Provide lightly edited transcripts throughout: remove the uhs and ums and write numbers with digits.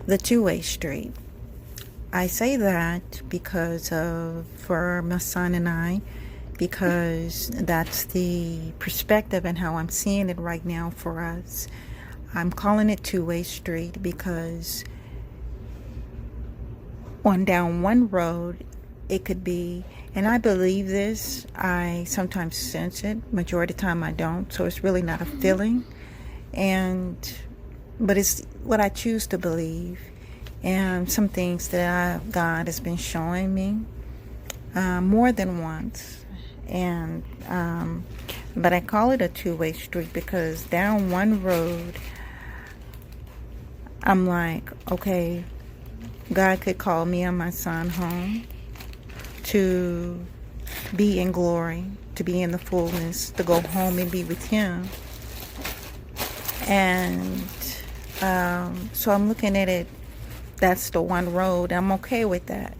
the two-way street. I say that because for my son and I, because that's the perspective and how I'm seeing it right now for us. I'm calling it two-way street because on down one road, it could be, and I believe this, I sometimes sense it, majority of the time I don't, so it's really not a feeling, but it's what I choose to believe, and some things that God has been showing me more than once, and but I call it a two-way street because down one road, I'm like, okay, God could call me and my son home to be in glory, to be in the fullness, to go home and be with him. And so I'm looking at it, that's the one road. I'm okay with that.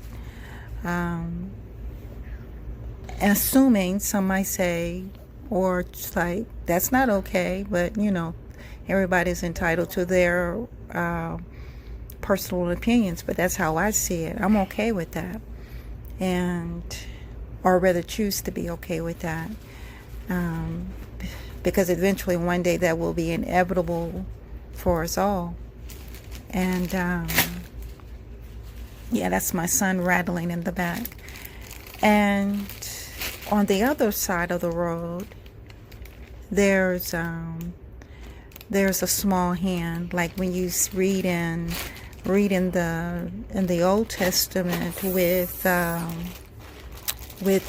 Assuming some might say, or it's like, that's not okay, but everybody's entitled to their personal opinions, but that's how I see it. I'm okay with that, or rather choose to be okay with that, because eventually one day that will be inevitable for us all. And yeah, that's my son rattling in the back. And on the other side of the road, there's a small hand, like when you read in the Old Testament with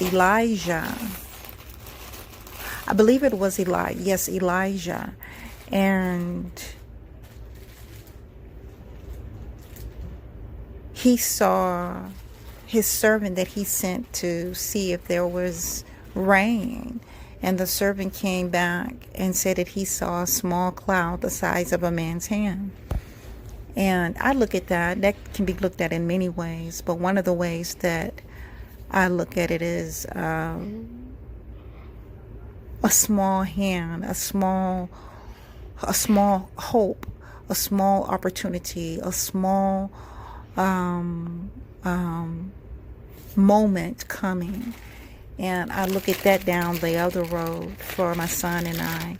Elijah. I believe it was Elijah, and he saw his servant that he sent to see if there was rain. And the servant came back and said that he saw a small cloud the size of a man's hand. And I look at that can be looked at in many ways, but one of the ways that I look at it is a small hand, a small hope, a small opportunity, a small moment coming. And I look at that down the other road for my son and I.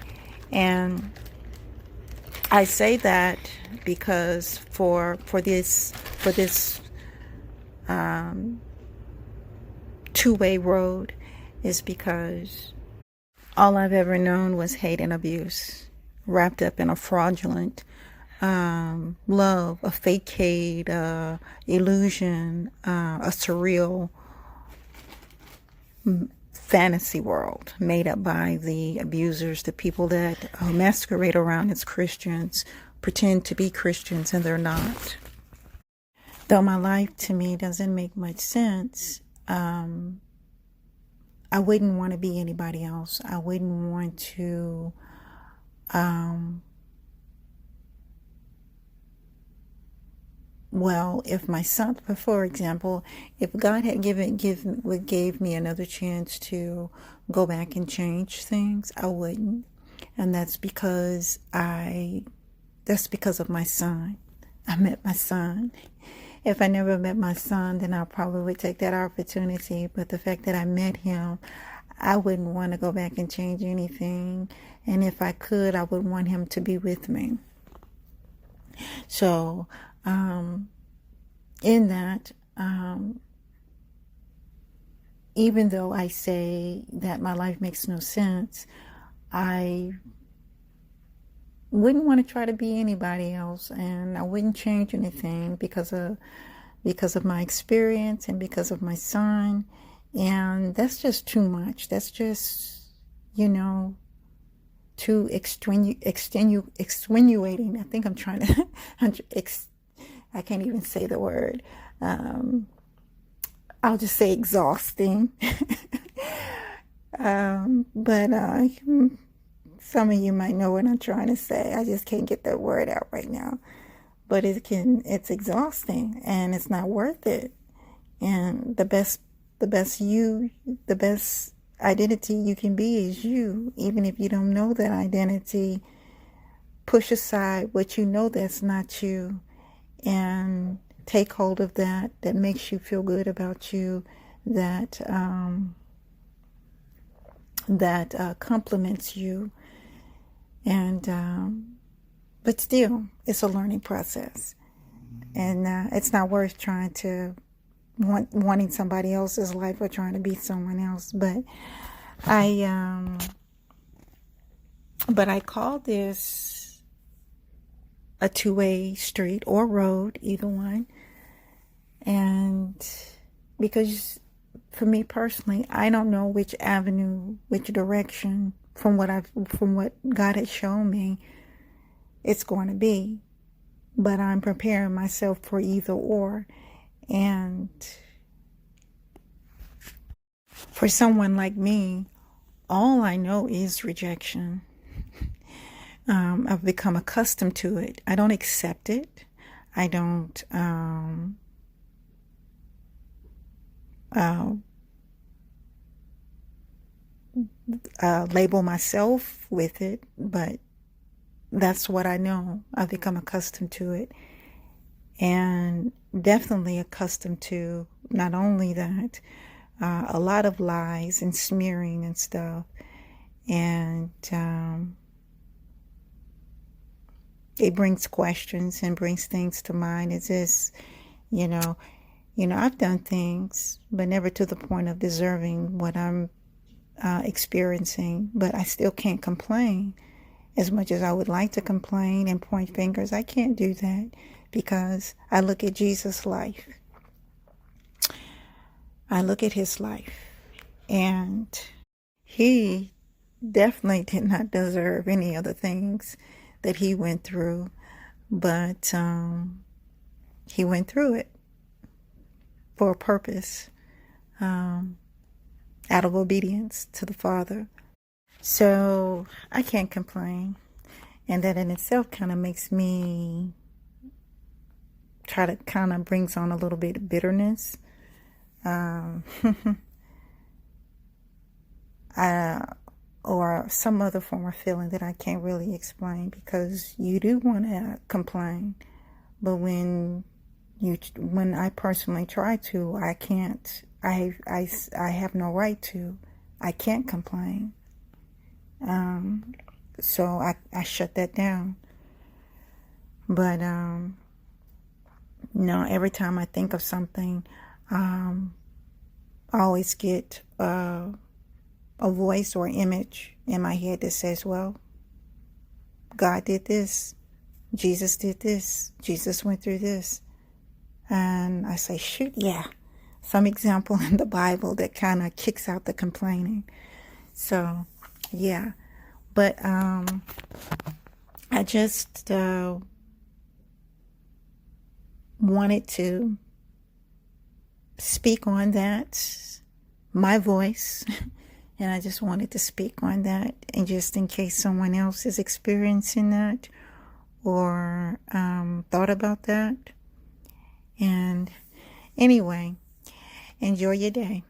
And I say that because for this two-way road is because all I've ever known was hate and abuse wrapped up in a fraudulent love, a facade, illusion, a surreal fantasy world made up by the abusers, the people that masquerade around as Christians, pretend to be Christians, and they're not. Though my life to me doesn't make much sense, I wouldn't want to be anybody else. I wouldn't want to well, if my son, for example, if God had gave me another chance to go back and change things, I wouldn't. And that's because of my son. I met my son. If I never met my son, then I probably would take that opportunity. But the fact that I met him, I wouldn't want to go back and change anything. And if I could, I would want him to be with me. So, in that, even though I say that my life makes no sense, I wouldn't want to try to be anybody else, and I wouldn't change anything because of my experience and because of my son. And that's just too much. That's just, too extenuating. I think I'm trying to I can't even say the word. I'll just say exhausting. But some of you might know what I'm trying to say. I just can't get that word out right now. But it's exhausting, and it's not worth it. And the best identity you can be is you. Even if you don't know that identity, push aside what you know that's not you, and take hold of that, that makes you feel good about you, that compliments you. And but still, it's a learning process, and it's not worth trying to wanting somebody else's life or trying to be someone else. But I call this a two-way street or road, either one. And because for me personally, I don't know which avenue, which direction from what God has shown me it's going to be. But I'm preparing myself for either or. And for someone like me, all I know is rejection. I've become accustomed to it. I don't accept it. I don't label myself with it, but that's what I know. I've become accustomed to it, and definitely accustomed to not only that, a lot of lies and smearing and stuff, and it brings questions and brings things to mind. Is this, I've done things, but never to the point of deserving what I'm experiencing, but I still can't complain. As much as I would like to complain and point fingers, I can't do that because I look at Jesus' life. I look at his life, and he definitely did not deserve any of the things that he went through, but he went through it for a purpose, out of obedience to the Father. So I can't complain, and that in itself kind of makes me brings on a little bit of bitterness. Or some other form of feeling that I can't really explain, because you do want to complain, but when I personally try to, I can't. I have no right to. I can't complain. So I shut that down. But no, every time I think of something, I always get a voice or image in my head that says, well, God did this, Jesus did this, Jesus went through this. And I say, shoot, yeah, some example in the Bible that kind of kicks out the complaining. So, yeah. But I just wanted to speak on that, my voice, and I just wanted to speak on that, and just in case someone else is experiencing that or thought about that. And anyway, enjoy your day.